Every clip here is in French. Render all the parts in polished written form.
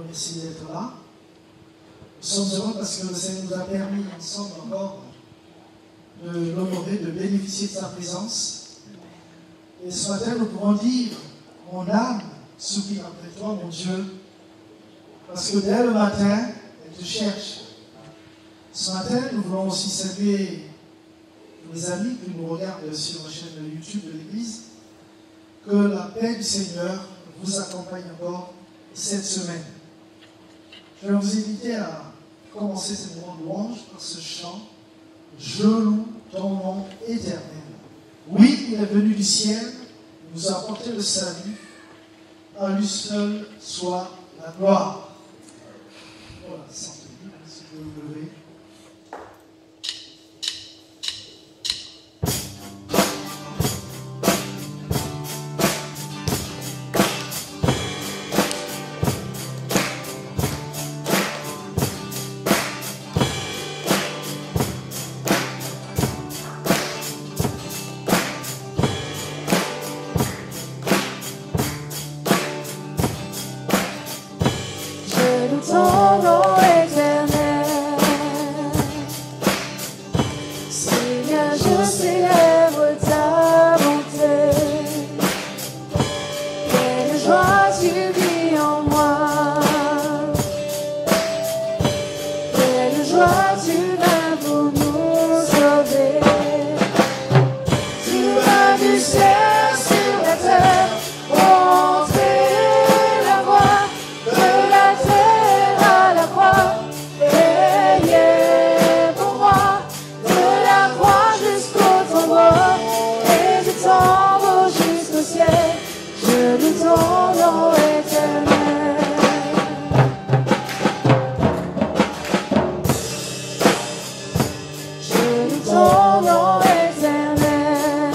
merci d'être là. Nous sommes heureux parce que le Seigneur nous a permis ensemble encore de l'honorer, de bénéficier de sa présence. Et ce matin, nous pouvons dire, mon âme soupire après toi, mon Dieu, parce que dès le matin, elle te cherche. Ce matin, nous voulons aussi saluer tous les amis qui nous regardent sur la chaîne YouTube de l'Église. Que la paix du Seigneur vous accompagne encore cette semaine. Je vais vous inviter à commencer ce moment de louange par ce chant. Je loue ton nom éternel. Oui, il est venu du ciel, il nous a apporté le salut. À lui seul soit la gloire. Voilà, sentez-vous, si vous vous levez. Ton nom éternel, Seigneur, je célèbre ta bonté. Quelle joie tu vis en moi, quelle joie tu viens pour nous sauver. Tu vas du ciel sur la terre, montrer la voie de la terre à la croix, payé pour moi, de la croix jusqu'au tombeau, et du tombeau jusqu'au ciel, je loue ton nom éternel. Je loue ton nom éternel.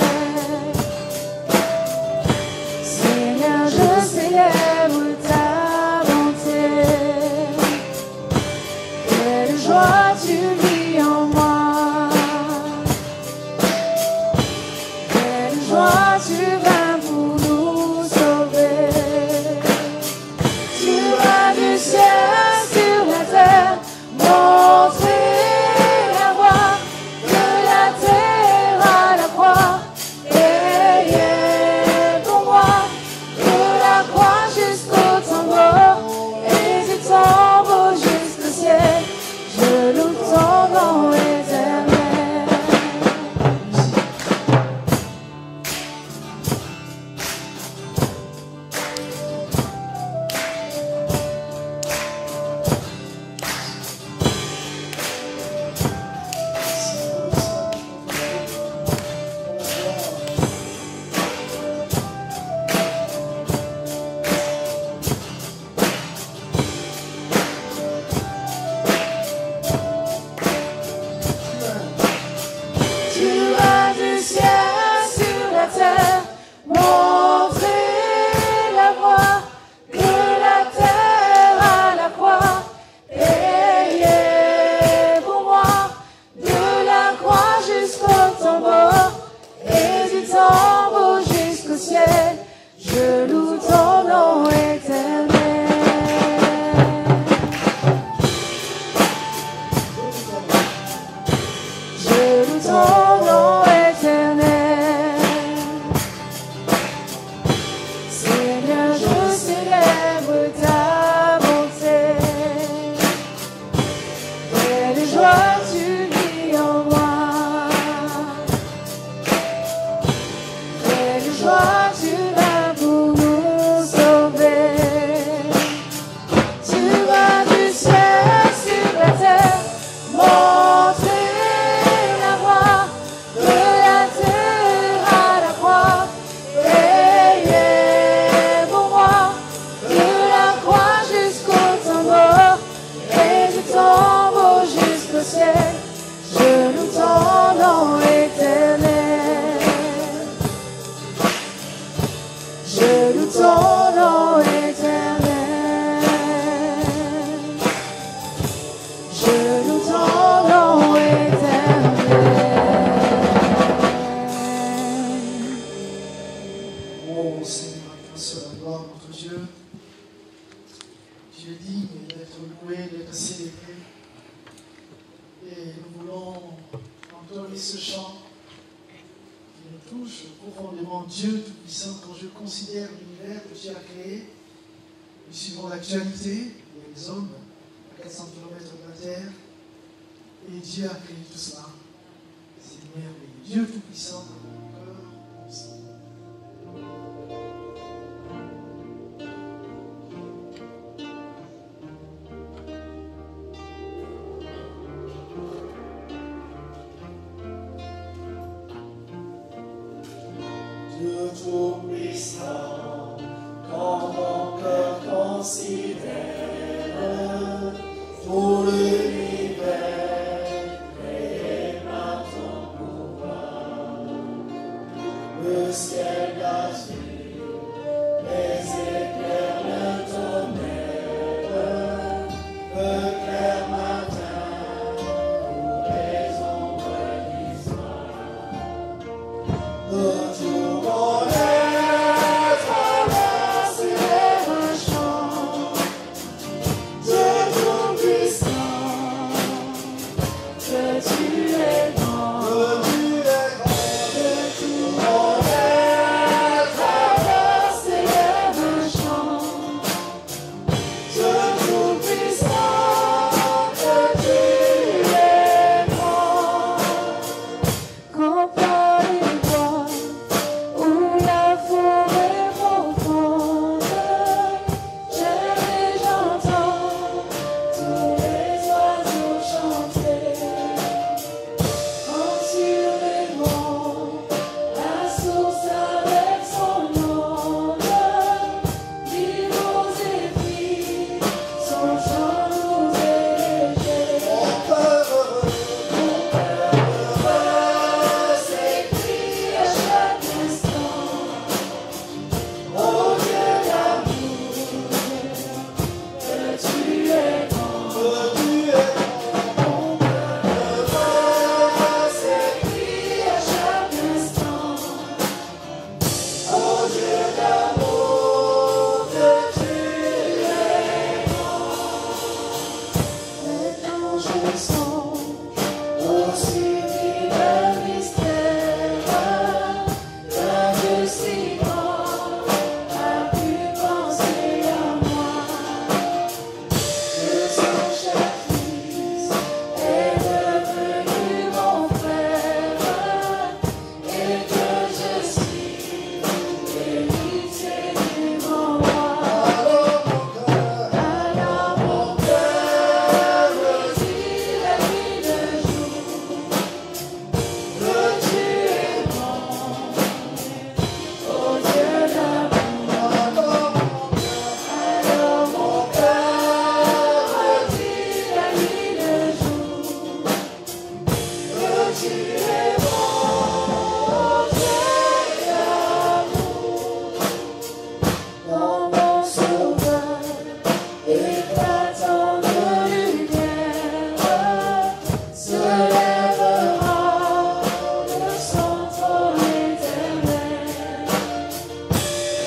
touche profondément Dieu Tout-Puissant quand je considère l'univers que Dieu a créé. Et suivant l'actualité, il y a les hommes à 400 km de la terre. Et Dieu a créé tout cela. C'est merveilleux. Dieu Tout-Puissant dans mon cœur aussi. Dieu Tout-Puissant, quand mon cœur considère tout l'univers créé par ton pouvoir, le ciel d'azur, les éclairs, le tonnerre, le clair matin, pour les ombres d'histoire. Le jour on est traversé les champs, Dieu Tout-Puissant, que tu es grand, que tu on est traversé les champs, Dieu Tout-Puissant, que tu es grand. Quand par les bois où la forêt profonde, j'aime et j'entends tous les oiseaux chanter. Quand sur les monts, la source avec son onde, d'îlots et filles, son chant nous est léger. Mon cœur s'écrie à chaque instant, ô Dieu d'amour, que tu es grand. Mon cœur s'écrie à chaque instant, ô Dieu d'amour, que tu es grand. Maintenant je songe au sublime mystère qu'un Dieu si grand a pu penser à moi, que son cher Fils est devenu mon frère et que je suis l'héritier du grand roi. Alors mon cœur me dit la nuit le jour que tu es grand, ô Dieu d'amour. Alors mon cœur me dit la nuit le jour que tu es grand, ô Dieu d'amour. Dans mon sauveur éclatant de lumière, se lèvera de son trône éternel.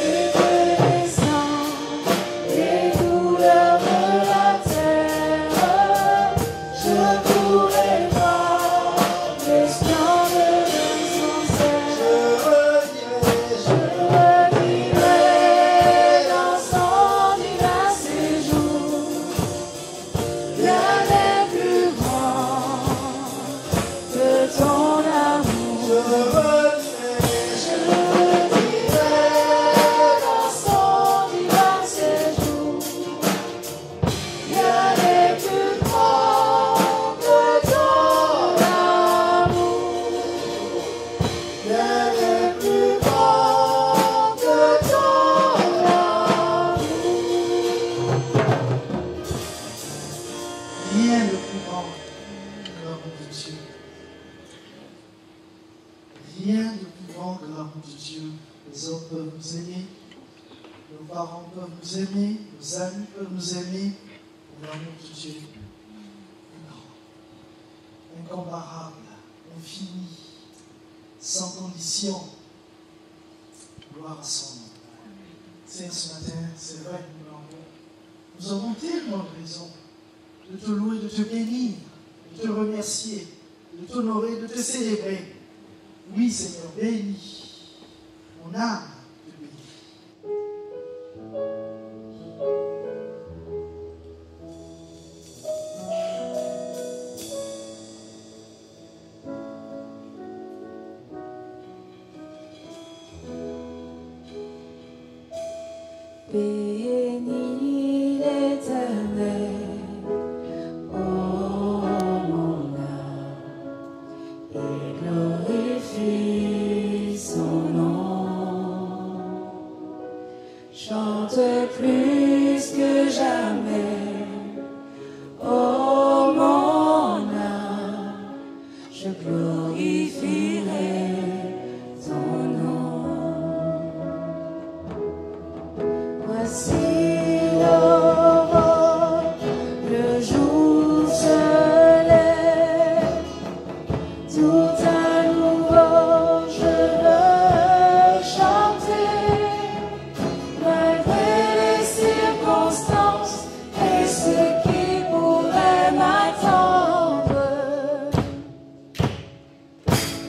Et que descend les douleurs de la terre, je pourrai voir les splendeurs de son ciel. Je revivrai dans son divin séjour. Rien n'est plus grand que ton amour. Je revivrai dans son divin séjour. Rien n'est plus grand que ton amour. Rien n'est plus grand que ton amour. Rien de plus grand que l'amour de Dieu. Rien de plus grand que l'amour de Dieu. Les hommes peuvent nous aimer, nos parents peuvent nous aimer, nos amis peuvent nous aimer, mais l'amour de Dieu est grand, incomparable, infini, sans condition. Gloire à son nom. C'est ce matin, c'est vrai que nous avons tellement de raisons de te louer, de te bénir, de te remercier, de t'honorer, de te célébrer. Oui, Seigneur, bénis. Mon âme te bénit. Bénis l'Éternel, ô mon âme, et glorifie son nom. Chante plus que jamais, ô mon âme, je glorifierai ton nom. Voici l'aurore, le jour se lève, tout à nouveau je veux chanter, malgré les circonstances et ce qui pourrait m'attendre.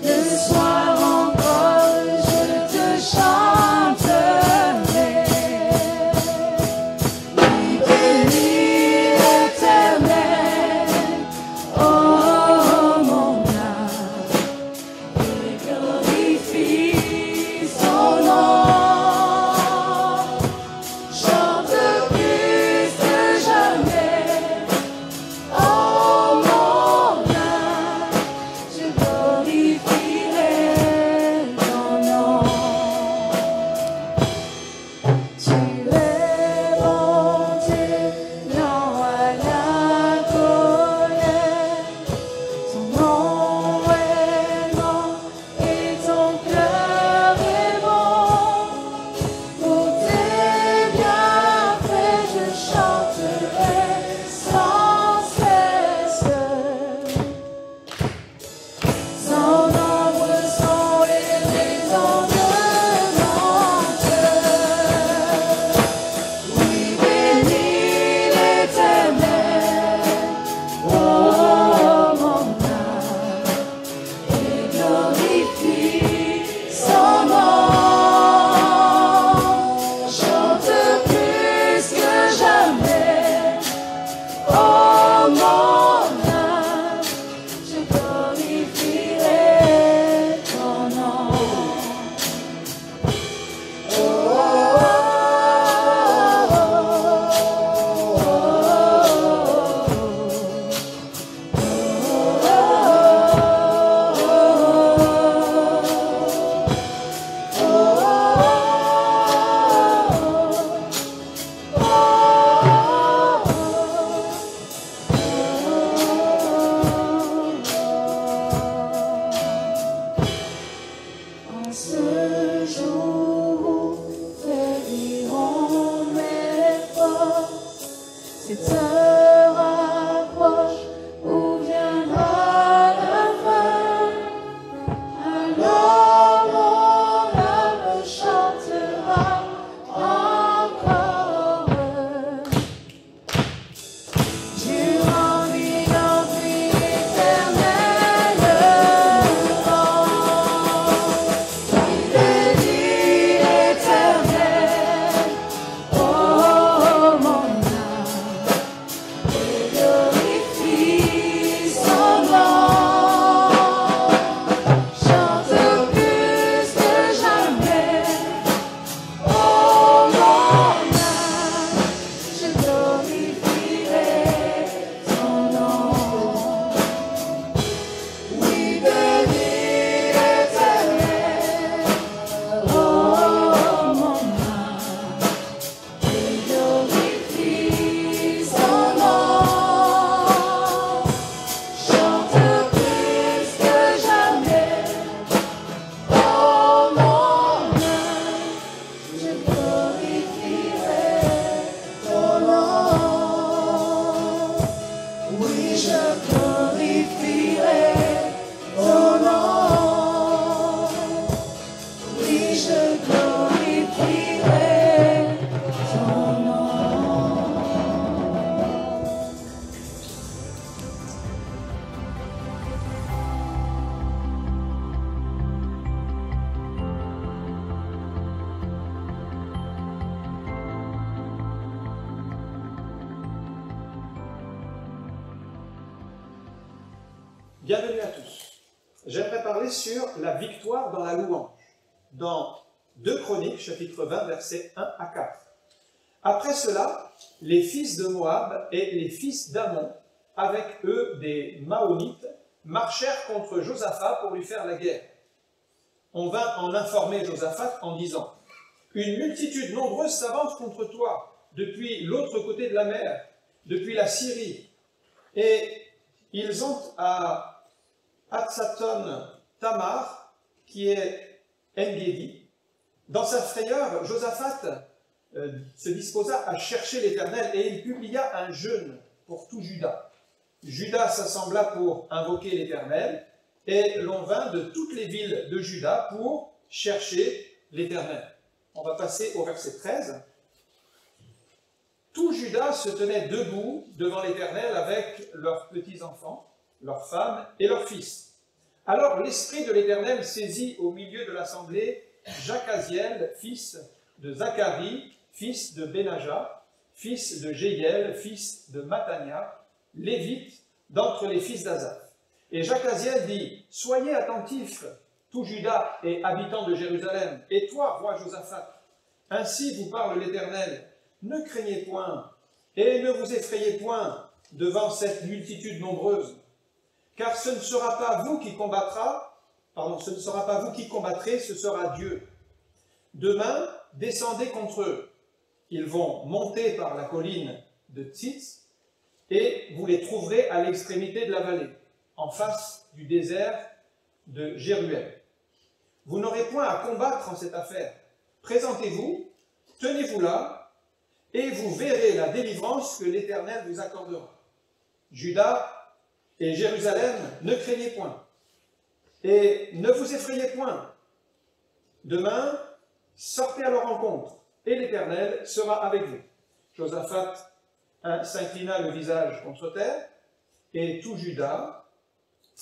Le soir encore je te chanterai. Bénis l'Éternel, ô mon âme, et glorifie son nom. Chante plus que jamais, ô mon âme, je glorifierai ton nom. Tu es mon Dieu, lent à la colère. Ton nom est bon et ton cœur est bon. Pour tes bienfaits je chanterai sans cesse. Sans nombre sont les raisons de mon cœur. Oui, bénis l'Éternel, ô mon âme, et glorifie son nom. Chante plus que jamais, ô mon âme, je glorifierai ton nom. En ce jour où faibliront mes forces, cette heure approche où viendra la fin. Alors mon âme chantera encore. Dieu remplit éternellement. Bénis Bienvenue à tous. J'aimerais parler sur la victoire dans la louange, dans 2 Chroniques, chapitre 20, versets 1 à 4. Après cela, les fils de Moab et les fils d'Ammon, avec eux des Maonites, marchèrent contre Josaphat pour lui faire la guerre. On vint en informer Josaphat en disant « Une multitude nombreuse s'avance contre toi, depuis l'autre côté de la mer, depuis la Syrie. Et ils ont à Hatsaton Tamar, qui est En-Gedi. Dans sa frayeur, Josaphat se disposa à chercher l'Éternel et il publia un jeûne pour tout Juda. Juda s'assembla pour invoquer l'Éternel et l'on vint de toutes les villes de Juda pour chercher l'Éternel. On va passer au verset 13. Tout Juda se tenait debout devant l'Éternel avec leurs petits-enfants, leurs femmes et leurs fils. Alors l'Esprit de l'Éternel saisit au milieu de l'assemblée Jacaziel, fils de Zacharie, fils de Benaja, fils de Jéiel, fils de Matania, lévite d'entre les fils d'Asaph. Et Jacaziel dit, « Soyez attentifs, tout Juda et habitants de Jérusalem, et toi, roi Josaphat, ainsi vous parle l'Éternel, ne craignez point, et ne vous effrayez point devant cette multitude nombreuse, car ce ne sera pas vous qui ce ne sera pas vous qui combattrez, ce sera Dieu. Demain, descendez contre eux. Ils vont monter par la colline de Tzitz, et vous les trouverez à l'extrémité de la vallée, en face du désert de Jéruel. Vous n'aurez point à combattre en cette affaire. Présentez-vous, tenez-vous là, et vous verrez la délivrance que l'Éternel vous accordera. Juda et Jérusalem, ne craignez point, et ne vous effrayez point. Demain, sortez à leur rencontre, et l'Éternel sera avec vous. Josaphat s'inclina le visage contre terre, et tout Juda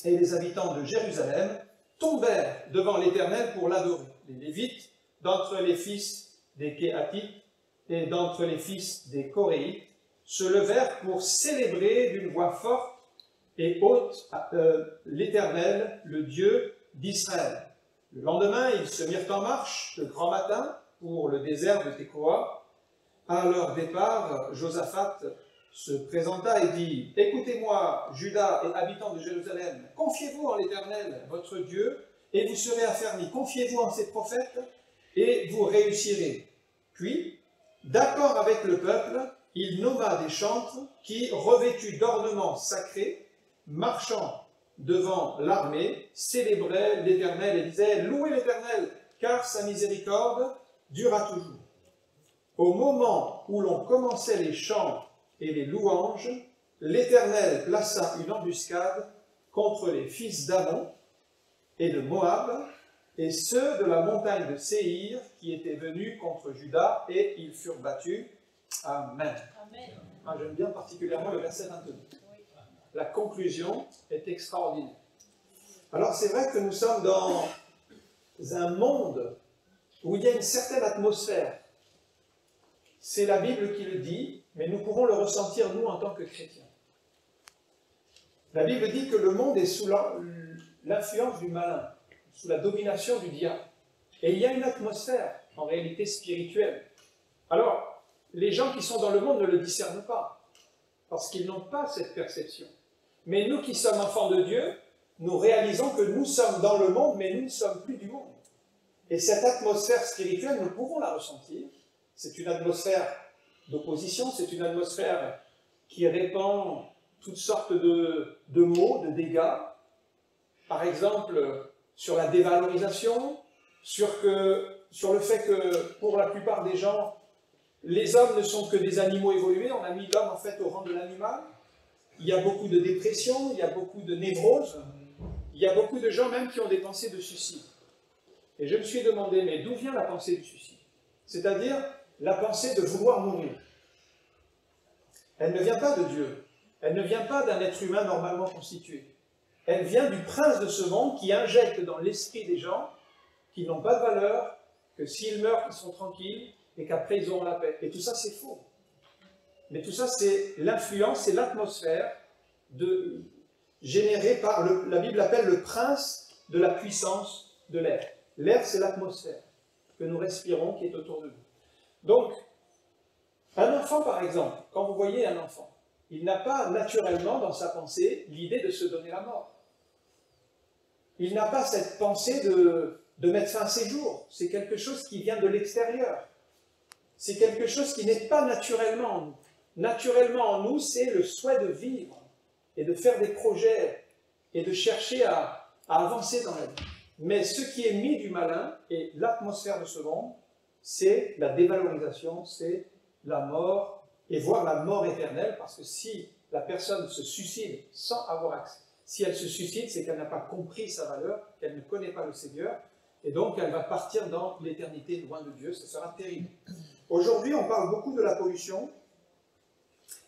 et les habitants de Jérusalem tombèrent devant l'Éternel pour l'adorer. Les Lévites, d'entre les fils des Kéhatites et d'entre les fils des Coréites, se levèrent pour célébrer d'une voix forte et haute l'Éternel, le Dieu d'Israël. Le lendemain, ils se mirent en marche de grand matin pour le désert de Tekoa. À leur départ, Josaphat se présenta et dit « Écoutez-moi, Juda et habitants de Jérusalem, confiez-vous en l'Éternel, votre Dieu, et vous serez affermis. Confiez-vous en ses prophètes, et vous réussirez. » Puis, d'accord avec le peuple, il nomma des chantres qui, revêtus d'ornements sacrés, marchant devant l'armée, célébraient l'Éternel et disaient « Louez l'Éternel, car sa miséricorde durera toujours. » Au moment où l'on commençait les chants et les louanges, l'Éternel plaça une embuscade contre les fils d'Ammon et de Moab, et ceux de la montagne de Séhir qui étaient venus contre Juda, et ils furent battus. Amen. Amen. J'aime bien particulièrement le verset 22. La conclusion est extraordinaire. Alors c'est vrai que nous sommes dans un monde où il y a une certaine atmosphère. C'est la Bible qui le dit, mais nous pouvons le ressentir nous en tant que chrétiens. La Bible dit que le monde est sous l'influence du malin, sous la domination du diable. Et il y a une atmosphère, en réalité spirituelle. Alors, les gens qui sont dans le monde ne le discernent pas, parce qu'ils n'ont pas cette perception. Mais nous qui sommes enfants de Dieu, nous réalisons que nous sommes dans le monde, mais nous ne sommes plus du monde. Et cette atmosphère spirituelle, nous pouvons la ressentir. C'est une atmosphère d'opposition, c'est une atmosphère qui répand toutes sortes de maux, de dégâts. Par exemple, sur la dévalorisation, sur le fait que pour la plupart des gens, les hommes ne sont que des animaux évolués. On a mis l'homme en fait au rang de l'animal. Il y a beaucoup de dépression, il y a beaucoup de névrose, il y a beaucoup de gens même qui ont des pensées de suicide. Et je me suis demandé, mais d'où vient la pensée du suicide? C'est-à-dire la pensée de vouloir mourir. Elle ne vient pas de Dieu, elle ne vient pas d'un être humain normalement constitué. Elle vient du prince de ce monde qui injecte dans l'esprit des gens qui n'ont pas de valeur, que s'ils meurent, ils sont tranquilles, et qu'après ils auront la paix. Et tout ça, c'est faux. Mais tout ça, c'est l'influence, c'est l'atmosphère de... généré par, la Bible appelle le prince de la puissance de l'air. L'air, c'est l'atmosphère que nous respirons qui est autour de nous. Donc, un enfant, par exemple, quand vous voyez un enfant, il n'a pas naturellement dans sa pensée l'idée de se donner la mort. Il n'a pas cette pensée de mettre fin à ses jours. C'est quelque chose qui vient de l'extérieur. C'est quelque chose qui n'est pas naturellement en nous. Naturellement en nous, c'est le souhait de vivre et de faire des projets et de chercher à avancer dans la vie. Mais ce qui est mis du malin et l'atmosphère de ce monde, c'est la dévalorisation, c'est la mort, et voire la mort éternelle, parce que si la personne se suicide sans avoir accès, si elle se suicide, c'est qu'elle n'a pas compris sa valeur, qu'elle ne connaît pas le Seigneur, et donc elle va partir dans l'éternité loin de Dieu, ce sera terrible. Aujourd'hui, on parle beaucoup de la pollution,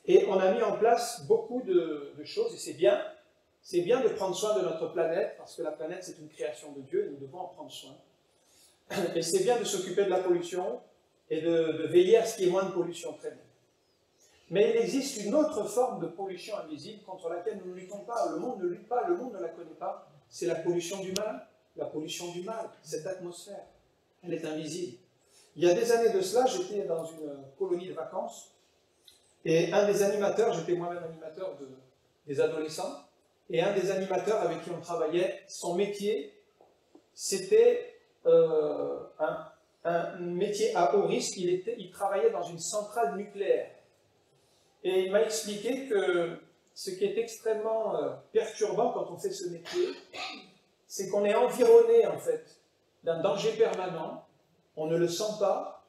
et on a mis en place beaucoup de choses, et c'est bien de prendre soin de notre planète, parce que la planète c'est une création de Dieu, et nous devons en prendre soin. Et c'est bien de s'occuper de la pollution, et de veiller à ce qu'il y ait moins de pollution, très bien. Mais il existe une autre forme de pollution invisible contre laquelle nous ne luttons pas. Le monde ne lutte pas, le monde ne la connaît pas. C'est la pollution du mal. La pollution du mal, cette atmosphère, elle est invisible. Il y a des années de cela, j'étais dans une colonie de vacances et un des animateurs, j'étais moi-même animateur des adolescents, et un des animateurs avec qui on travaillait, son métier, c'était un métier à haut risque. Il travaillait dans une centrale nucléaire. Et il m'a expliqué que ce qui est extrêmement perturbant quand on fait ce métier, c'est qu'on est environné en fait d'un danger permanent. On ne le sent pas,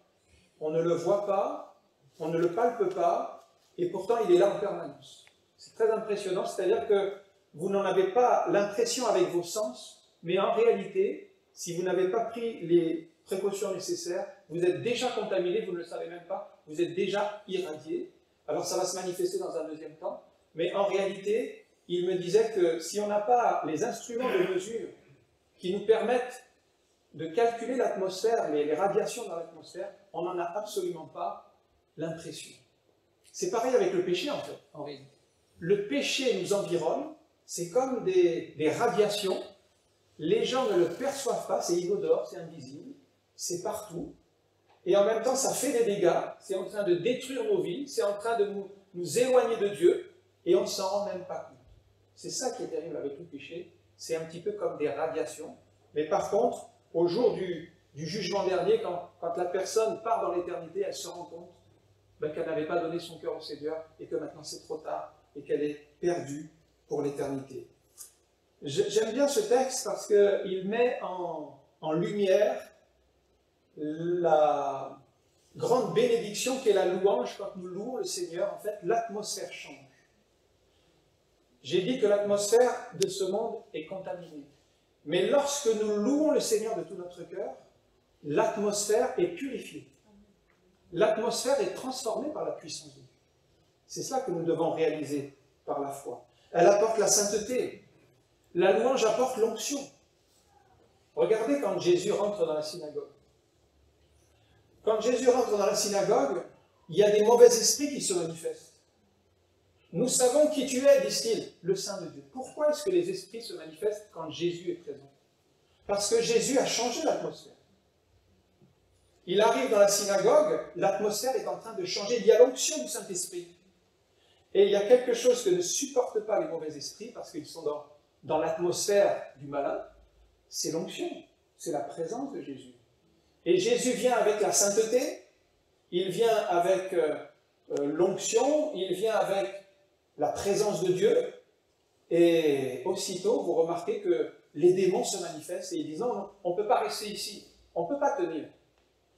on ne le voit pas, on ne le palpe pas, et pourtant il est là en permanence. C'est très impressionnant, c'est-à-dire que vous n'en avez pas l'impression avec vos sens, mais en réalité, si vous n'avez pas pris les précautions nécessaires, vous êtes déjà contaminé, vous ne le savez même pas, vous êtes déjà irradié. Alors ça va se manifester dans un deuxième temps, mais en réalité, il me disait que si on n'a pas les instruments de mesure qui nous permettent de calculer l'atmosphère, les radiations dans l'atmosphère, on n'en a absolument pas l'impression. C'est pareil avec le péché en fait, en réalité. Le péché nous environne, c'est comme des radiations, les gens ne le perçoivent pas, c'est inodore, c'est invisible, c'est partout, et en même temps ça fait des dégâts, c'est en train de détruire nos vies, c'est en train de nous éloigner de Dieu, et on ne s'en rend même pas compte. C'est ça qui est terrible avec le péché, c'est un petit peu comme des radiations, mais par contre, au jour du jugement dernier, quand la personne part dans l'éternité, elle se rend compte qu'elle n'avait pas donné son cœur au Seigneur, et que maintenant c'est trop tard, et qu'elle est perdue pour l'éternité. J'aime bien ce texte parce qu'il met en lumière la grande bénédiction qu'est la louange. Quand nous louons le Seigneur, en fait, l'atmosphère change. J'ai dit que l'atmosphère de ce monde est contaminée. Mais lorsque nous louons le Seigneur de tout notre cœur, l'atmosphère est purifiée. L'atmosphère est transformée par la puissance de Dieu. C'est ça que nous devons réaliser par la foi. Elle apporte la sainteté. La louange apporte l'onction. Regardez quand Jésus rentre dans la synagogue. Quand Jésus rentre dans la synagogue, il y a des mauvais esprits qui se manifestent. Nous savons qui tu es, disent-ils, le Saint de Dieu. Pourquoi est-ce que les esprits se manifestent quand Jésus est présent? Parce que Jésus a changé l'atmosphère. Il arrive dans la synagogue, l'atmosphère est en train de changer. Il y a l'onction du Saint-Esprit. Et il y a quelque chose que ne supportent pas les mauvais esprits, parce qu'ils sont dans l'atmosphère du malin, c'est l'onction, c'est la présence de Jésus. Et Jésus vient avec la sainteté, il vient avec l'onction, il vient avec la présence de Dieu, et aussitôt vous remarquez que les démons se manifestent et ils disent non, on ne peut pas rester ici, on ne peut pas tenir.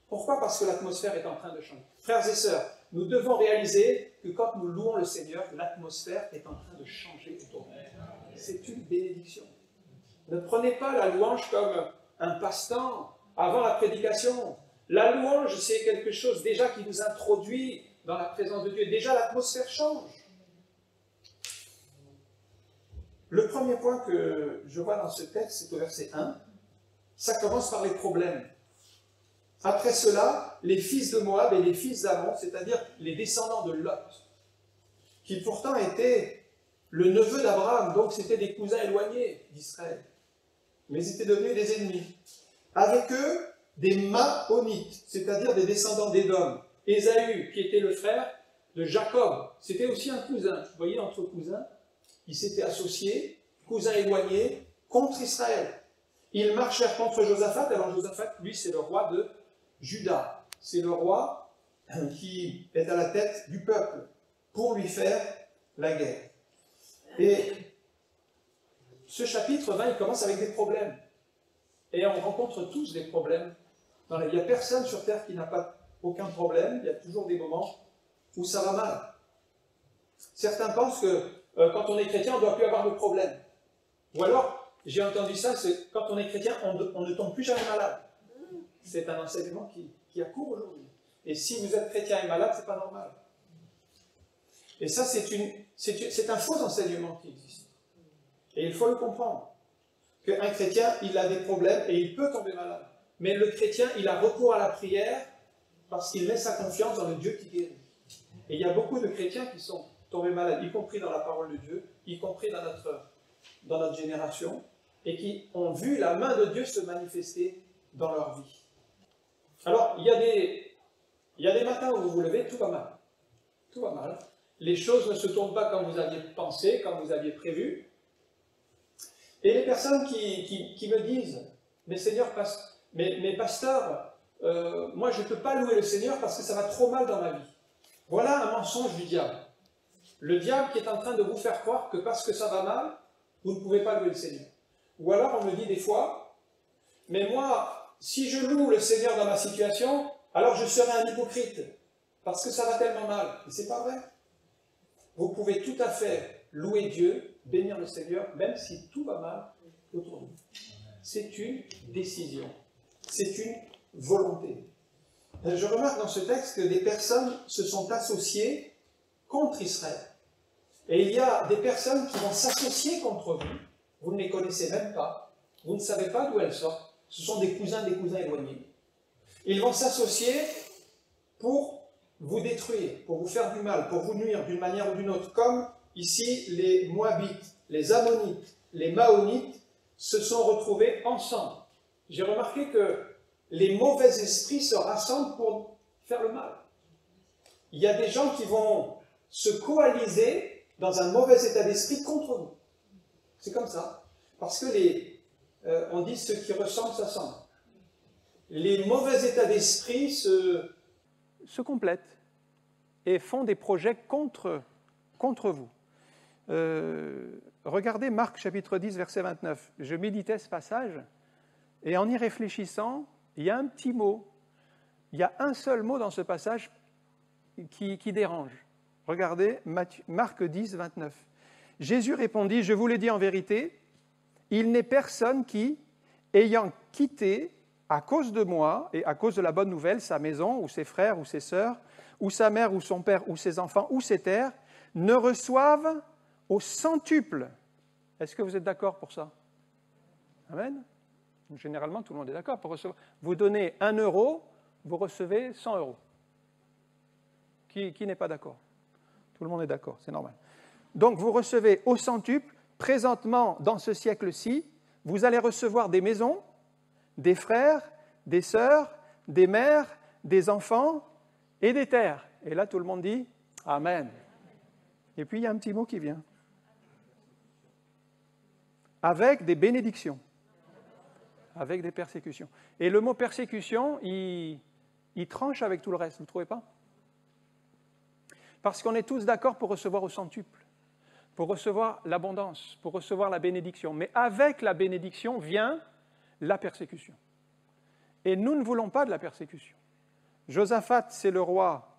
Pourquoi? Parce que l'atmosphère est en train de changer. Frères et sœurs, nous devons réaliser que quand nous louons le Seigneur, l'atmosphère est en train de changer autour de nous. C'est une bénédiction. Ne prenez pas la louange comme un passe-temps avant la prédication. La louange, c'est quelque chose déjà qui nous introduit dans la présence de Dieu. Déjà, l'atmosphère change. Le premier point que je vois dans ce texte, c'est au verset 1. Ça commence par les problèmes. Après cela, les fils de Moab et les fils d'Ammon, c'est-à-dire les descendants de Lot, qui pourtant étaient le neveu d'Abraham, donc c'était des cousins éloignés d'Israël, mais ils étaient devenus des ennemis. Avec eux, des Maonites, c'est-à-dire des descendants d'Édom. Ésaü, qui était le frère de Jacob, c'était aussi un cousin. Vous voyez, entre cousins, ils s'étaient associés, cousins éloignés, contre Israël. Ils marchèrent contre Josaphat. Alors Josaphat, lui, c'est le roi de Juda. C'est le roi qui est à la tête du peuple pour lui faire la guerre. Et ce chapitre 20, il commence avec des problèmes. Et on rencontre tous des problèmes. Il n'y a personne sur terre qui n'a pas aucun problème. Il y a toujours des moments où ça va mal. Certains pensent que quand on est chrétien, on ne doit plus avoir de problème. Ou alors, j'ai entendu ça, c'est quand on est chrétien, on ne tombe plus jamais malade. C'est un enseignement qui a cours aujourd'hui. Et si vous êtes chrétien et malade, ce n'est pas normal. Et ça, c'est un faux enseignement qui existe. Et il faut le comprendre. Qu'un chrétien, il a des problèmes et il peut tomber malade. Mais le chrétien, il a recours à la prière parce qu'il met sa confiance dans le Dieu qui guérit. Et il y a beaucoup de chrétiens qui sont tombés malades, y compris dans la parole de Dieu, y compris dans notre génération, et qui ont vu la main de Dieu se manifester dans leur vie. Alors, il y a des matins où vous vous levez, tout va mal. Tout va mal. Les choses ne se tournent pas comme vous aviez pensé, comme vous aviez prévu. Et les personnes qui me disent, mais Seigneur, mais pasteur, moi je ne peux pas louer le Seigneur parce que ça va trop mal dans ma vie. Voilà un mensonge du diable. Le diable qui est en train de vous faire croire que parce que ça va mal, vous ne pouvez pas louer le Seigneur. Ou alors on me dit des fois, mais moi, si je loue le Seigneur dans ma situation, alors je serai un hypocrite, parce que ça va tellement mal. Et c'est pas vrai. Vous pouvez tout à fait louer Dieu, bénir le Seigneur, même si tout va mal autour de vous. C'est une décision. C'est une volonté. Je remarque dans ce texte que des personnes se sont associées contre Israël. Et il y a des personnes qui vont s'associer contre vous. Vous ne les connaissez même pas. Vous ne savez pas d'où elles sortent. Ce sont des cousins éloignés. Ils vont s'associer pour vous détruire, pour vous faire du mal, pour vous nuire d'une manière ou d'une autre. Comme ici, les Moabites, les Ammonites, les Maonites se sont retrouvés ensemble. J'ai remarqué que les mauvais esprits se rassemblent pour faire le mal. Il y a des gens qui vont se coaliser dans un mauvais état d'esprit contre vous. C'est comme ça. Parce que on dit ceux qui ressemblent s'assemblent. Les mauvais états d'esprit se complètent et font des projets contre vous. Regardez Marc chapitre 10, verset 29. Je méditais ce passage et en y réfléchissant, il y a un petit mot. Il y a un seul mot dans ce passage qui dérange. Regardez Marc 10, 29. Jésus répondit, je vous le dis en vérité, il n'est personne qui, ayant quitté à cause de moi et à cause de la bonne nouvelle, sa maison ou ses frères ou ses sœurs, ou sa mère ou son père ou ses enfants ou ses terres, ne reçoive au centuple. Est-ce que vous êtes d'accord pour ça? Amen. Généralement, tout le monde est d'accord pour recevoir. Vous donnez 1 euro, vous recevez 100 euros. Qui n'est pas d'accord? Tout le monde est d'accord, c'est normal. Donc, vous recevez au centuple, présentement, dans ce siècle-ci, vous allez recevoir des maisons, des frères, des sœurs, des mères, des enfants et des terres. Et là, tout le monde dit « Amen ». Et puis, il y a un petit mot qui vient. Avec des bénédictions. Avec des persécutions. Et le mot persécution, il tranche avec tout le reste, vous ne trouvez pas? Parce qu'on est tous d'accord pour recevoir au centuple, pour recevoir l'abondance, pour recevoir la bénédiction. Mais avec la bénédiction vient la persécution. Et nous ne voulons pas de la persécution. Josaphat, c'est le roi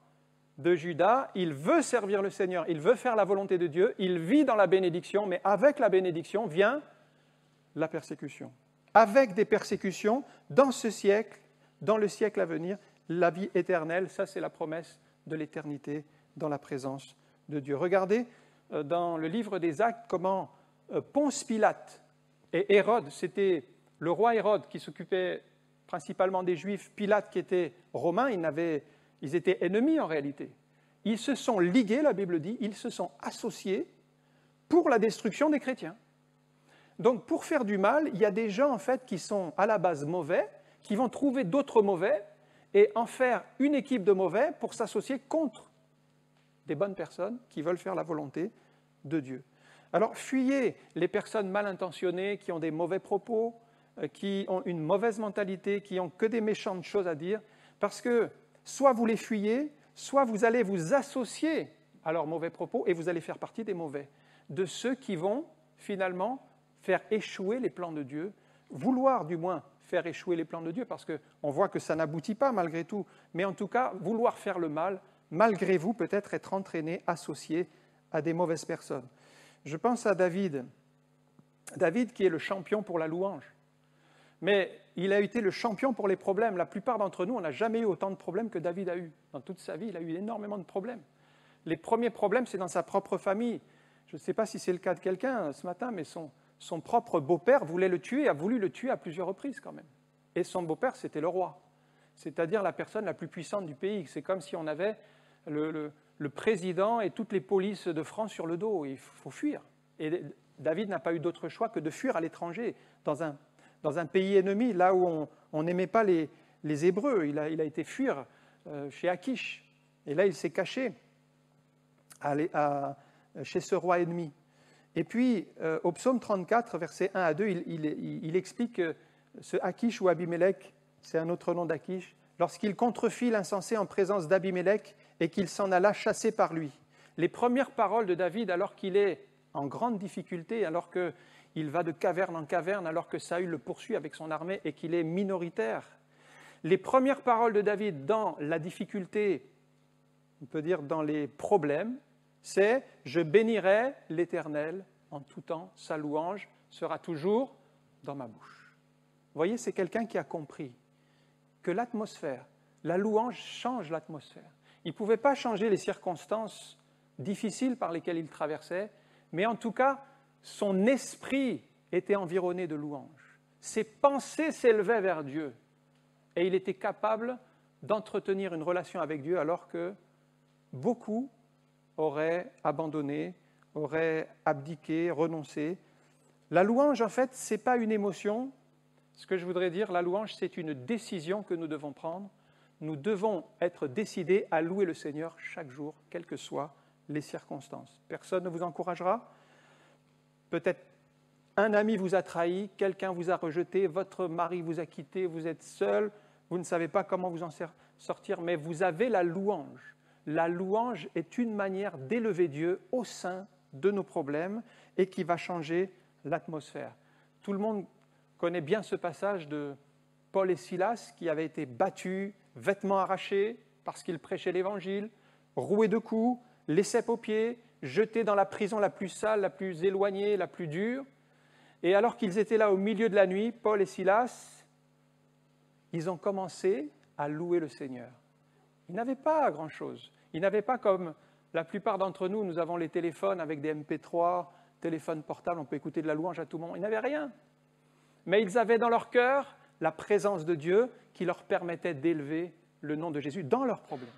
de Juda, il veut servir le Seigneur, il veut faire la volonté de Dieu, il vit dans la bénédiction, mais avec la bénédiction vient la persécution. Avec des persécutions, dans ce siècle, dans le siècle à venir, la vie éternelle, ça c'est la promesse de l'éternité dans la présence de Dieu. Regardez dans le livre des Actes comment Ponce Pilate et Hérode, c'était le roi Hérode qui s'occupait principalement des Juifs, Pilate qui était romain, ils étaient ennemis en réalité. Ils se sont ligués, la Bible dit, ils se sont associés pour la destruction des chrétiens. Donc pour faire du mal, il y a des gens en fait qui sont à la base mauvais, qui vont trouver d'autres mauvais et en faire une équipe de mauvais pour s'associer contre des bonnes personnes qui veulent faire la volonté de Dieu. Alors fuyez les personnes mal intentionnées qui ont des mauvais propos, qui ont une mauvaise mentalité, qui ont que des méchantes choses à dire, parce que soit vous les fuyez, soit vous allez vous associer à leurs mauvais propos et vous allez faire partie des mauvais, de ceux qui vont finalement faire échouer les plans de Dieu, vouloir du moins faire échouer les plans de Dieu, parce qu'on voit que ça n'aboutit pas malgré tout, mais en tout cas, vouloir faire le mal, malgré vous, peut-être être entraîné, associé à des mauvaises personnes. Je pense à David. David qui est le champion pour la louange. Mais il a été le champion pour les problèmes. La plupart d'entre nous, on n'a jamais eu autant de problèmes que David a eu. Dans toute sa vie, il a eu énormément de problèmes. Les premiers problèmes, c'est dans sa propre famille. Je ne sais pas si c'est le cas de quelqu'un ce matin, mais son propre beau-père voulait le tuer, a voulu le tuer à plusieurs reprises quand même. Et son beau-père, c'était le roi, c'est-à-dire la personne la plus puissante du pays. C'est comme si on avait le président et toutes les polices de France sur le dos. Il faut fuir. Et David n'a pas eu d'autre choix que de fuir à l'étranger, dans un pays ennemi, là où on n'aimait pas les Hébreux. Il a été fuir chez Akish. Et là, il s'est caché chez ce roi ennemi. Et puis, au psaume 34, versets 1 à 2, il explique que ce Akish ou Abimélec, c'est un autre nom d'Akish, lorsqu'il contrefit l'insensé en présence d'Abimélec et qu'il s'en alla chasser par lui. Les premières paroles de David, alors qu'il est en grande difficulté, alors qu'il va de caverne en caverne, alors que Saül le poursuit avec son armée et qu'il est minoritaire. Les premières paroles de David dans la difficulté, on peut dire dans les problèmes, c'est « Je bénirai l'Éternel en tout temps, sa louange sera toujours dans ma bouche ». Vous voyez, c'est quelqu'un qui a compris que l'atmosphère, la louange change l'atmosphère. Il ne pouvait pas changer les circonstances difficiles par lesquelles il traversait, mais en tout cas, son esprit était environné de louange. Ses pensées s'élevaient vers Dieu et il était capable d'entretenir une relation avec Dieu alors que beaucoup auraient abandonné, auraient abdiqué, renoncé. La louange, en fait, ce n'est pas une émotion. Ce que je voudrais dire, la louange, c'est une décision que nous devons prendre. Nous devons être décidés à louer le Seigneur chaque jour, quelles que soient les circonstances. Personne ne vous encouragera. Peut-être un ami vous a trahi, quelqu'un vous a rejeté, votre mari vous a quitté, vous êtes seul, vous ne savez pas comment vous en sortir, mais vous avez la louange. La louange est une manière d'élever Dieu au sein de nos problèmes et qui va changer l'atmosphère. Tout le monde connaît bien ce passage de Paul et Silas qui avaient été battus, vêtements arrachés parce qu'ils prêchaient l'Évangile, roués de coups, les cèpes aux pieds, jetés dans la prison la plus sale, la plus éloignée, la plus dure. Et alors qu'ils étaient là au milieu de la nuit, Paul et Silas, ils ont commencé à louer le Seigneur. Ils n'avaient pas grand-chose. Ils n'avaient pas comme la plupart d'entre nous, nous avons les téléphones avec des MP3, téléphones portables, on peut écouter de la louange à tout moment. Ils n'avaient rien. Mais ils avaient dans leur cœur la présence de Dieu qui leur permettait d'élever le nom de Jésus dans leurs problèmes.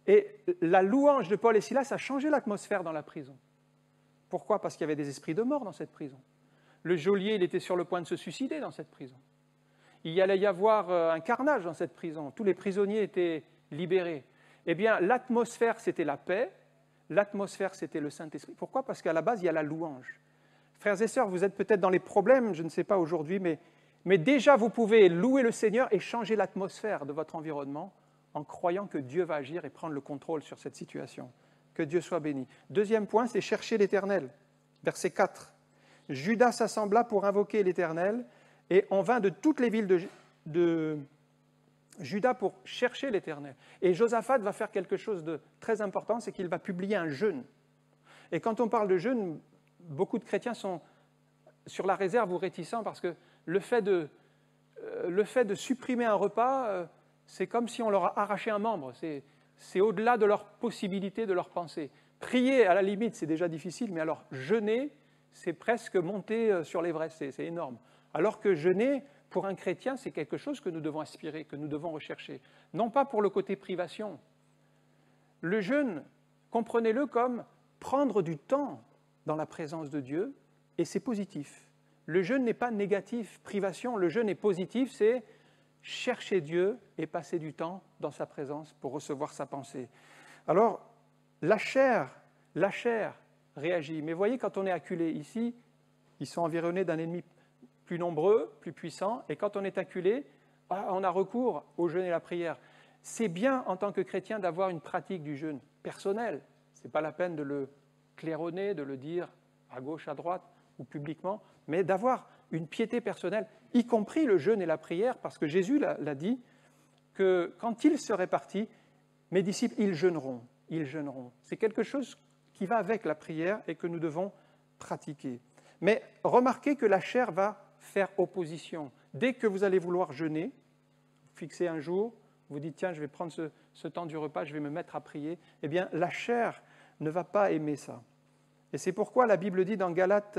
Et la louange de Paul et Silas a changé l'atmosphère dans la prison. Pourquoi ? Parce qu'il y avait des esprits de mort dans cette prison. Le geôlier, il était sur le point de se suicider dans cette prison. Il allait y avoir un carnage dans cette prison. Tous les prisonniers étaient libérés. Eh bien, l'atmosphère, c'était la paix. L'atmosphère, c'était le Saint-Esprit. Pourquoi ? Parce qu'à la base, il y a la louange. Frères et sœurs, vous êtes peut-être dans les problèmes, je ne sais pas aujourd'hui, mais déjà, vous pouvez louer le Seigneur et changer l'atmosphère de votre environnement en croyant que Dieu va agir et prendre le contrôle sur cette situation. Que Dieu soit béni. Deuxième point, c'est chercher l'Éternel. Verset 4. Judas s'assembla pour invoquer l'Éternel et on vint de toutes les villes de Juda pour chercher l'Éternel. Et Josaphat va faire quelque chose de très important, c'est qu'il va publier un jeûne. Et quand on parle de jeûne, beaucoup de chrétiens sont sur la réserve ou réticents parce que le fait de supprimer un repas, c'est comme si on leur a arraché un membre. C'est au-delà de leur possibilité, de leur pensée. Prier, à la limite, c'est déjà difficile, mais alors jeûner, c'est presque monter sur l'Everest, c'est énorme. Alors que jeûner, pour un chrétien, c'est quelque chose que nous devons aspirer, que nous devons rechercher. Non pas pour le côté privation. Le jeûne, comprenez-le comme prendre du temps dans la présence de Dieu, et c'est positif. Le jeûne n'est pas négatif, privation, le jeûne est positif, c'est chercher Dieu et passer du temps dans sa présence pour recevoir sa pensée. Alors, la chair réagit. Mais voyez, quand on est acculé ici, ils sont environnés d'un ennemi plus nombreux, plus puissant, et quand on est acculé, on a recours au jeûne et la prière. C'est bien en tant que chrétien d'avoir une pratique du jeûne personnelle. Ce n'est pas la peine de le claironner, de le dire à gauche, à droite ou publiquement, mais d'avoir une piété personnelle, y compris le jeûne et la prière, parce que Jésus l'a dit, que quand il serait parti, mes disciples, ils jeûneront. C'est quelque chose qui va avec la prière et que nous devons pratiquer. Mais remarquez que la chair va faire opposition. Dès que vous allez vouloir jeûner, fixez un jour, vous dites, tiens, je vais prendre ce temps du repas, je vais me mettre à prier, eh bien, la chair ne va pas aimer ça. Et c'est pourquoi la Bible dit dans Galates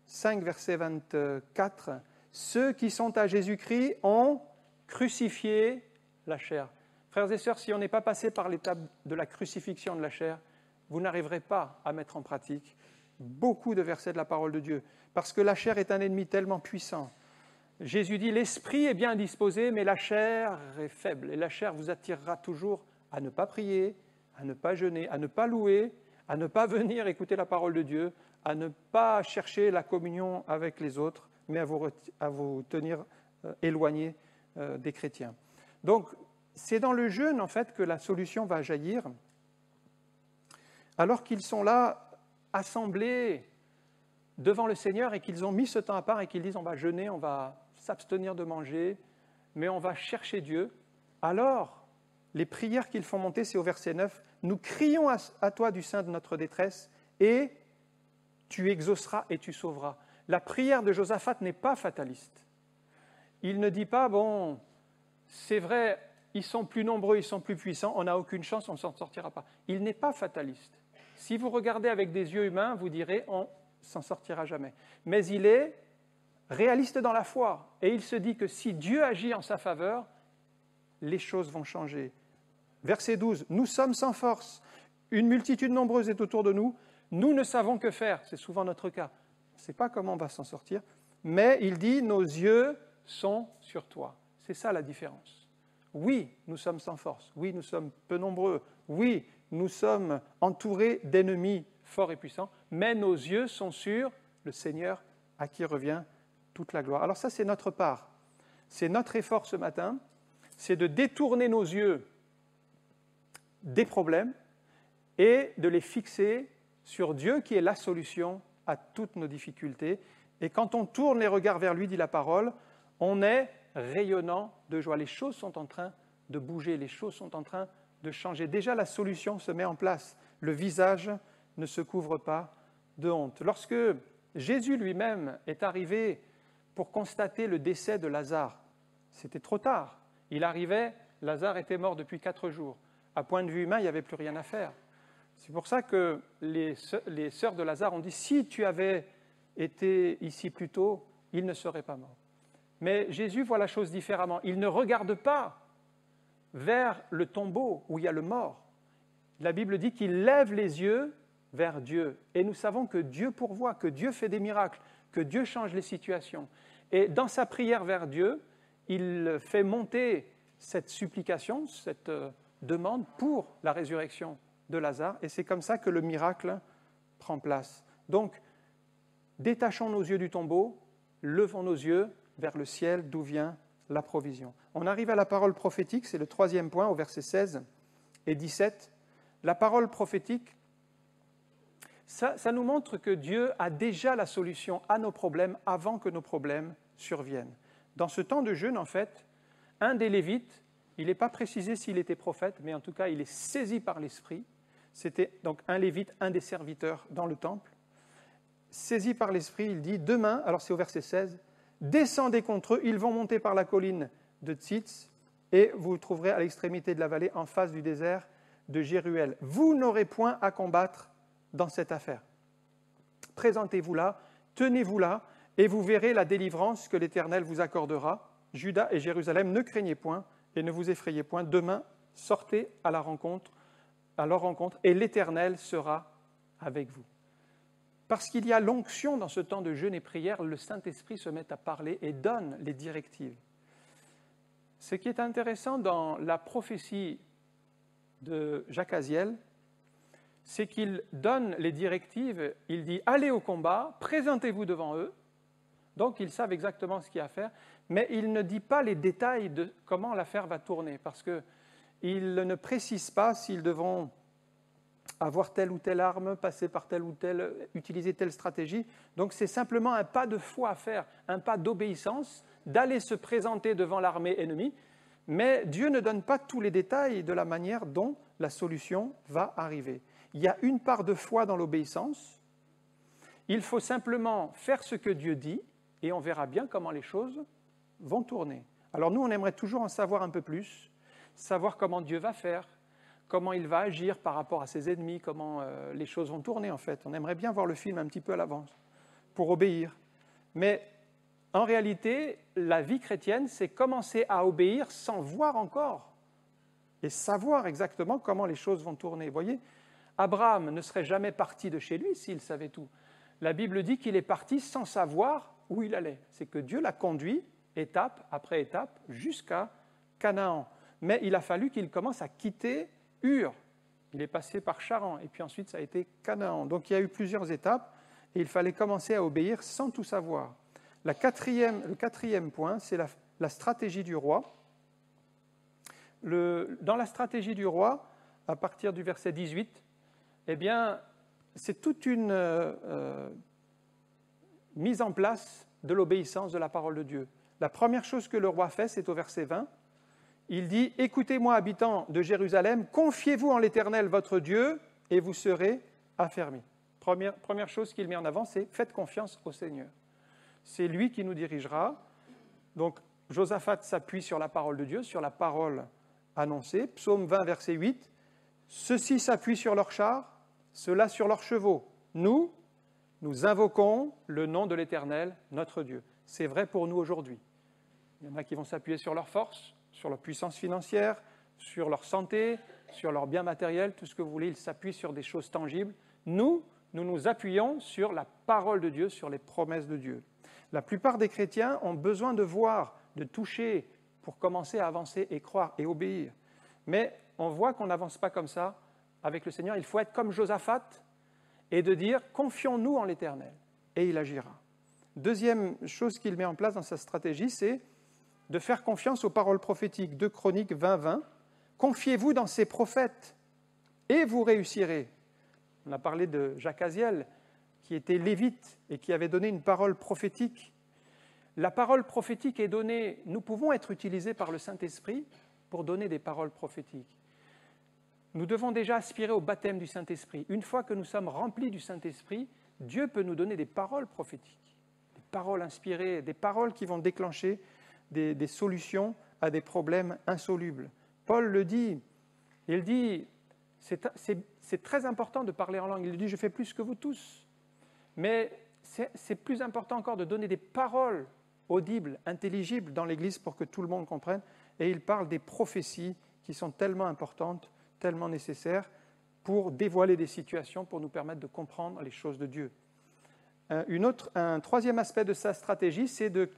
5, verset 24, « Ceux qui sont à Jésus-Christ ont crucifié la chair. » Frères et sœurs, si on n'est pas passé par l'étape de la crucifixion de la chair, vous n'arriverez pas à mettre en pratique beaucoup de versets de la parole de Dieu, parce que la chair est un ennemi tellement puissant. Jésus dit, l'esprit est bien disposé, mais la chair est faible. Et la chair vous attirera toujours à ne pas prier, à ne pas jeûner, à ne pas louer, à ne pas venir écouter la parole de Dieu, à ne pas chercher la communion avec les autres, mais à vous tenir éloignés des chrétiens. Donc, c'est dans le jeûne, en fait, que la solution va jaillir, alors qu'ils sont là, assemblés devant le Seigneur et qu'ils ont mis ce temps à part et qu'ils disent on va jeûner, on va s'abstenir de manger, mais on va chercher Dieu. Alors, les prières qu'ils font monter, c'est au verset 9, « Nous crions à toi du sein de notre détresse et tu exauceras et tu sauveras. » La prière de Josaphat n'est pas fataliste. Il ne dit pas, bon, c'est vrai, ils sont plus nombreux, ils sont plus puissants, on n'a aucune chance, on ne s'en sortira pas. Il n'est pas fataliste. Si vous regardez avec des yeux humains, vous direz, on ne s'en sortira jamais. Mais il est réaliste dans la foi. Et il se dit que si Dieu agit en sa faveur, les choses vont changer. Verset 12, « Nous sommes sans force, une multitude nombreuse est autour de nous, nous ne savons que faire. » C'est souvent notre cas. On ne sait pas comment on va s'en sortir. Mais il dit, « Nos yeux sont sur toi. » C'est ça la différence. Oui, nous sommes sans force. Oui, nous sommes peu nombreux. Oui, nous sommes entourés d'ennemis forts et puissants. Mais nos yeux sont sur le Seigneur à qui revient toute la gloire. Alors ça, c'est notre part. C'est notre effort ce matin. C'est de détourner nos yeux des problèmes et de les fixer sur Dieu qui est la solution à toutes nos difficultés. Et quand on tourne les regards vers lui, dit la parole, on est rayonnant de joie. Les choses sont en train de bouger, les choses sont en train de changer. Déjà, la solution se met en place. Le visage ne se couvre pas de honte. Lorsque Jésus lui-même est arrivé pour constater le décès de Lazare, c'était trop tard. Il arrivait, Lazare était mort depuis 4 jours. À point de vue humain, il n'y avait plus rien à faire. C'est pour ça que les sœurs de Lazare ont dit, si tu avais été ici plus tôt, il ne serait pas mort. Mais Jésus voit la chose différemment. Il ne regarde pas vers le tombeau où il y a le mort. La Bible dit qu'il lève les yeux vers Dieu. Et nous savons que Dieu pourvoit, que Dieu fait des miracles, que Dieu change les situations. Et dans sa prière vers Dieu, il fait monter cette supplication, cette demande pour la résurrection de Lazare. Et c'est comme ça que le miracle prend place. Donc, détachons nos yeux du tombeau, levons nos yeux vers le ciel d'où vient la provision. On arrive à la parole prophétique, c'est le 3e point, au verset 16 et 17. La parole prophétique, ça nous montre que Dieu a déjà la solution à nos problèmes avant que nos problèmes surviennent. Dans ce temps de jeûne, en fait, un des Lévites, il n'est pas précisé s'il était prophète, mais en tout cas, il est saisi par l'Esprit. C'était donc un Lévite, un des serviteurs dans le temple. Saisi par l'Esprit, il dit, demain, alors c'est au verset 16, descendez contre eux, ils vont monter par la colline de Tzitz, et vous trouverez à l'extrémité de la vallée, en face du désert de Jéruel. Vous n'aurez point à combattre dans cette affaire. Présentez-vous là, tenez-vous là, et vous verrez la délivrance que l'Éternel vous accordera. Juda et Jérusalem, ne craignez point et ne vous effrayez point. Demain, sortez à leur rencontre, et l'Éternel sera avec vous. Parce qu'il y a l'onction dans ce temps de jeûne et prière, le Saint-Esprit se met à parler et donne les directives. Ce qui est intéressant dans la prophétie de Jacques Aziel, c'est qu'il donne les directives, il dit « Allez au combat, présentez-vous devant eux ». Donc ils savent exactement ce qu'il y a à faire, mais il ne dit pas les détails de comment l'affaire va tourner, parce qu'il ne précise pas s'ils devront avoir telle ou telle arme, passer par telle ou telle, utiliser telle stratégie. Donc c'est simplement un pas de foi à faire, un pas d'obéissance, d'aller se présenter devant l'armée ennemie, mais Dieu ne donne pas tous les détails de la manière dont la solution va arriver. Il y a une part de foi dans l'obéissance, il faut simplement faire ce que Dieu dit, et on verra bien comment les choses vont tourner. Alors nous, on aimerait toujours en savoir un peu plus, savoir comment Dieu va faire, comment il va agir par rapport à ses ennemis, comment les choses vont tourner en fait. On aimerait bien voir le film un petit peu à l'avance pour obéir. Mais en réalité, la vie chrétienne, c'est commencer à obéir sans voir encore et savoir exactement comment les choses vont tourner. Vous voyez, Abraham ne serait jamais parti de chez lui s'il savait tout. La Bible dit qu'il est parti sans savoir où il allait. C'est que Dieu l'a conduit, étape après étape, jusqu'à Canaan. Mais il a fallu qu'il commence à quitter Ur. Il est passé par Charan, et puis ensuite ça a été Canaan. Donc il y a eu plusieurs étapes, et il fallait commencer à obéir sans tout savoir. Le quatrième point, c'est la stratégie du roi. Dans la stratégie du roi, à partir du verset 18, eh bien, c'est toute une mise en place de l'obéissance de la parole de Dieu. La première chose que le roi fait, c'est au verset 20. Il dit « Écoutez-moi, habitants de Jérusalem, confiez-vous en l'Éternel, votre Dieu, et vous serez affermis. » Première chose qu'il met en avant, c'est « Faites confiance au Seigneur. » C'est lui qui nous dirigera. Donc, Josaphat s'appuie sur la parole de Dieu, sur la parole annoncée. Psaume 20, verset 8. « Ceux-ci s'appuient sur leurs chars, ceux-là sur leurs chevaux. Nous invoquons le nom de l'Éternel, notre Dieu. » C'est vrai pour nous aujourd'hui. Il y en a qui vont s'appuyer sur leur force, sur leur puissance financière, sur leur santé, sur leurs biens matériels, tout ce que vous voulez. Ils s'appuient sur des choses tangibles. Nous nous appuyons sur la parole de Dieu, sur les promesses de Dieu. La plupart des chrétiens ont besoin de voir, de toucher, pour commencer à avancer et croire et obéir. Mais on voit qu'on n'avance pas comme ça avec le Seigneur. Il faut être comme Josaphat et de dire « Confions-nous en l'Éternel » et il agira. Deuxième chose qu'il met en place dans sa stratégie, c'est de faire confiance aux paroles prophétiques. 2 Chroniques 20, 20. « Confiez-vous dans ces prophètes et vous réussirez. » On a parlé de Jacques Aziel, qui était lévite et qui avait donné une parole prophétique. La parole prophétique est donnée, nous pouvons être utilisés par le Saint-Esprit pour donner des paroles prophétiques. Nous devons déjà aspirer au baptême du Saint-Esprit. Une fois que nous sommes remplis du Saint-Esprit, Dieu peut nous donner des paroles prophétiques, des paroles inspirées, des paroles qui vont déclencher des solutions à des problèmes insolubles. Paul le dit, il dit, c'est très important de parler en langue. Il dit, je fais plus que vous tous. Mais c'est plus important encore de donner des paroles audibles, intelligibles dans l'Église pour que tout le monde comprenne. Et il parle des prophéties qui sont tellement importantes, tellement nécessaires pour dévoiler des situations, pour nous permettre de comprendre les choses de Dieu. Un troisième aspect de sa stratégie, c'est de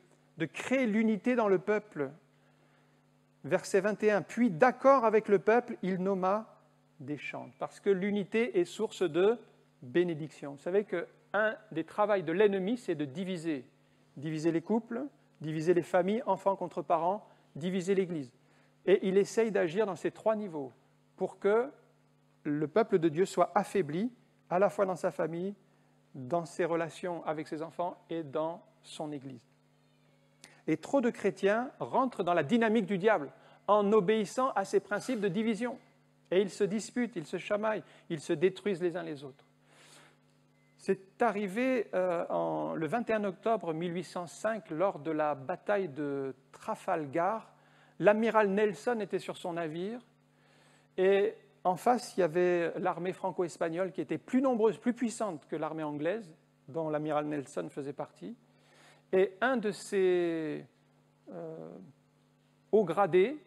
créer l'unité dans le peuple. Verset 21, « Puis d'accord avec le peuple, il nomma des chantres. » Parce que l'unité est source de bénédiction. Vous savez qu'un des travaux de l'ennemi, c'est de diviser. Diviser les couples, diviser les familles, enfants contre parents, diviser l'Église. Et il essaye d'agir dans ces trois niveaux pour que le peuple de Dieu soit affaibli, à la fois dans sa famille, dans ses relations avec ses enfants et dans son Église. Et trop de chrétiens rentrent dans la dynamique du diable en obéissant à ces principes de division. Et ils se disputent, ils se chamaillent, ils se détruisent les uns les autres. C'est arrivé le 21 octobre 1805, lors de la bataille de Trafalgar. L'amiral Nelson était sur son navire et en face, il y avait l'armée franco-espagnole qui était plus nombreuse, plus puissante que l'armée anglaise, dont l'amiral Nelson faisait partie. Et un de ces hauts gradés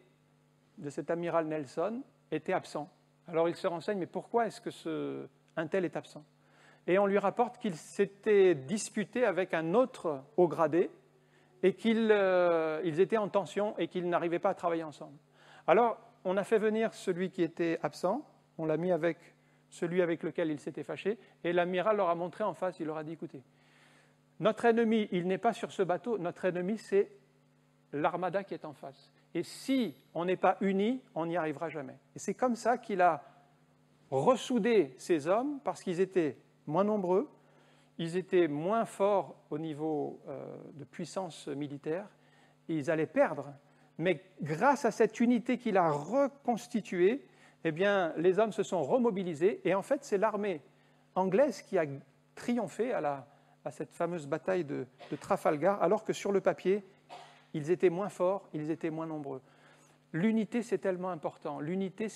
de cet amiral Nelson était absent. Alors il se renseigne, mais pourquoi est-ce que un tel est absent? et on lui rapporte qu'il s'était disputé avec un autre haut gradé et qu'ils étaient en tension et qu'ils n'arrivaient pas à travailler ensemble. Alors, on a fait venir celui qui était absent, on l'a mis avec celui avec lequel il s'était fâché, et l'amiral leur a montré en face, il leur a dit, écoutez, notre ennemi, il n'est pas sur ce bateau, notre ennemi, c'est l'armada qui est en face. Et si on n'est pas unis, on n'y arrivera jamais. Et c'est comme ça qu'il a ressoudé ces hommes, parce qu'ils étaient moins nombreux, ils étaient moins forts au niveau de puissance militaire, et ils allaient perdre. Mais grâce à cette unité qu'il a reconstituée, eh bien, les hommes se sont remobilisés, et en fait, c'est l'armée anglaise qui a triomphé à cette fameuse bataille de Trafalgar, alors que sur le papier, ils étaient moins forts, ils étaient moins nombreux. L'unité, c'est tellement important. L'unité,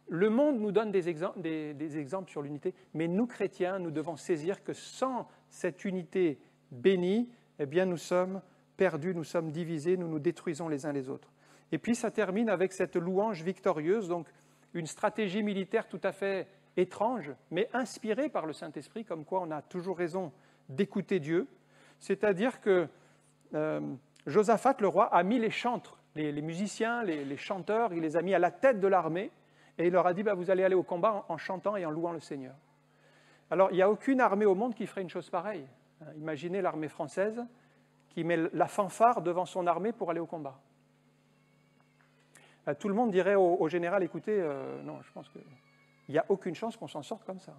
le monde nous donne des exemples sur l'unité, mais nous, chrétiens, nous devons saisir que sans cette unité bénie, eh bien, nous sommes perdus, nous sommes divisés, nous nous détruisons les uns les autres. Et puis, ça termine avec cette louange victorieuse, donc une stratégie militaire tout à fait étrange, mais inspirée par le Saint-Esprit, comme quoi on a toujours raison d'écouter Dieu. C'est-à-dire que Josaphat, le roi, a mis les chantres, les musiciens, les chanteurs, il les a mis à la tête de l'armée, et il leur a dit, vous allez aller au combat en chantant et en louant le Seigneur. Alors, il n'y a aucune armée au monde qui ferait une chose pareille. Imaginez l'armée française qui met la fanfare devant son armée pour aller au combat. Tout le monde dirait au général, écoutez, non, je pense qu'il n'y a aucune chance qu'on s'en sorte comme ça.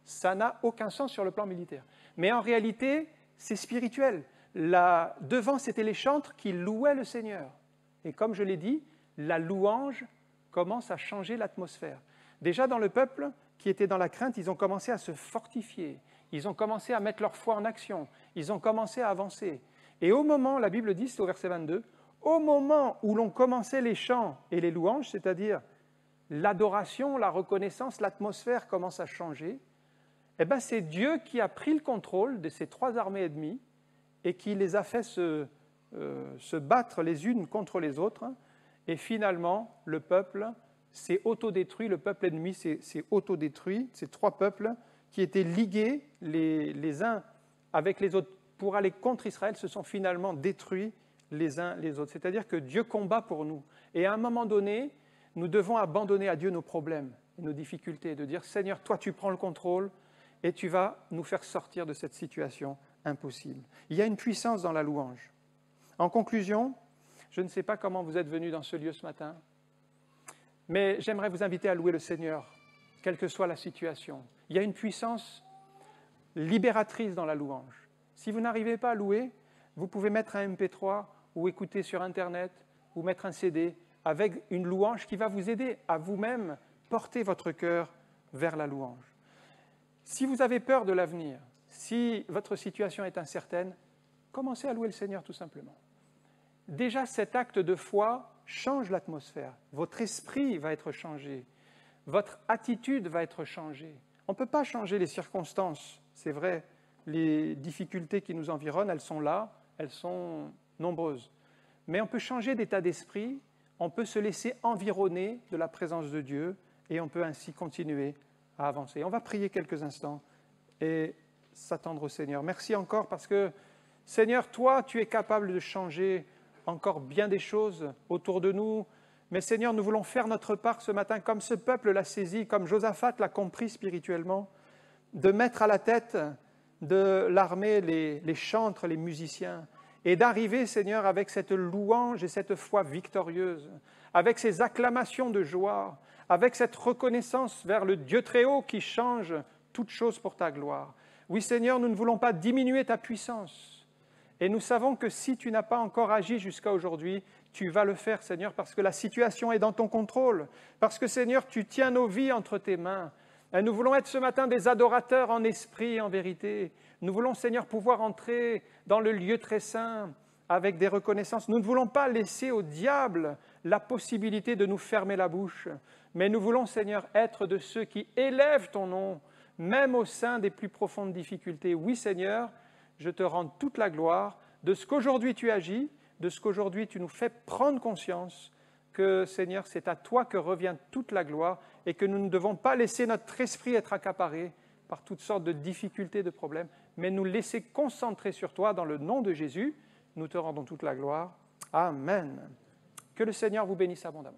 Ça n'a aucun sens sur le plan militaire. Mais en réalité, c'est spirituel. Devant, c'était les chantres qui louaient le Seigneur. Et comme je l'ai dit, la louange commence à changer l'atmosphère. Déjà dans le peuple qui était dans la crainte, ils ont commencé à se fortifier. Ils ont commencé à mettre leur foi en action. Ils ont commencé à avancer. Et au moment, la Bible dit, c'est au verset 22, au moment où l'on commençait les chants et les louanges, c'est-à-dire l'adoration, la reconnaissance, l'atmosphère commence à changer, eh bien c'est Dieu qui a pris le contrôle de ces trois armées ennemies et qui les a fait se battre les unes contre les autres. Et finalement, le peuple s'est autodétruit, le peuple ennemi s'est autodétruit, ces trois peuples qui étaient ligués les uns avec les autres pour aller contre Israël se sont finalement détruits les uns les autres. C'est-à-dire que Dieu combat pour nous. Et à un moment donné, nous devons abandonner à Dieu nos problèmes et nos difficultés, de dire « Seigneur, toi tu prends le contrôle et tu vas nous faire sortir de cette situation impossible. » Il y a une puissance dans la louange. En conclusion, je ne sais pas comment vous êtes venus dans ce lieu ce matin, mais j'aimerais vous inviter à louer le Seigneur, quelle que soit la situation. Il y a une puissance libératrice dans la louange. Si vous n'arrivez pas à louer, vous pouvez mettre un MP3 ou écouter sur Internet ou mettre un CD avec une louange qui va vous aider à vous-même porter votre cœur vers la louange. Si vous avez peur de l'avenir, si votre situation est incertaine, commencez à louer le Seigneur tout simplement. Déjà, cet acte de foi change l'atmosphère. Votre esprit va être changé. Votre attitude va être changée. On ne peut pas changer les circonstances, c'est vrai. Les difficultés qui nous environnent, elles sont là, elles sont nombreuses. Mais on peut changer d'état d'esprit, on peut se laisser environner de la présence de Dieu et on peut ainsi continuer à avancer. On va prier quelques instants et s'attendre au Seigneur. Merci encore parce que, Seigneur, toi, tu es capable de changer encore bien des choses autour de nous. Mais Seigneur, nous voulons faire notre part ce matin, comme ce peuple l'a saisi, comme Josaphat l'a compris spirituellement, de mettre à la tête de l'armée les chantres, les musiciens, et d'arriver, Seigneur, avec cette louange et cette foi victorieuse, avec ces acclamations de joie, avec cette reconnaissance vers le Dieu très haut qui change toutes choses pour ta gloire. Oui, Seigneur, nous ne voulons pas diminuer ta puissance. Et nous savons que si tu n'as pas encore agi jusqu'à aujourd'hui, tu vas le faire, Seigneur, parce que la situation est dans ton contrôle, parce que, Seigneur, tu tiens nos vies entre tes mains. Et nous voulons être ce matin des adorateurs en esprit et en vérité. Nous voulons, Seigneur, pouvoir entrer dans le lieu très saint avec des reconnaissances. Nous ne voulons pas laisser au diable la possibilité de nous fermer la bouche, mais nous voulons, Seigneur, être de ceux qui élèvent ton nom, même au sein des plus profondes difficultés. Oui, Seigneur, je te rends toute la gloire de ce qu'aujourd'hui tu agis, de ce qu'aujourd'hui tu nous fais prendre conscience que, Seigneur, c'est à toi que revient toute la gloire et que nous ne devons pas laisser notre esprit être accaparé par toutes sortes de difficultés, de problèmes, mais nous laisser concentrer sur toi dans le nom de Jésus. Nous te rendons toute la gloire. Amen. Que le Seigneur vous bénisse abondamment.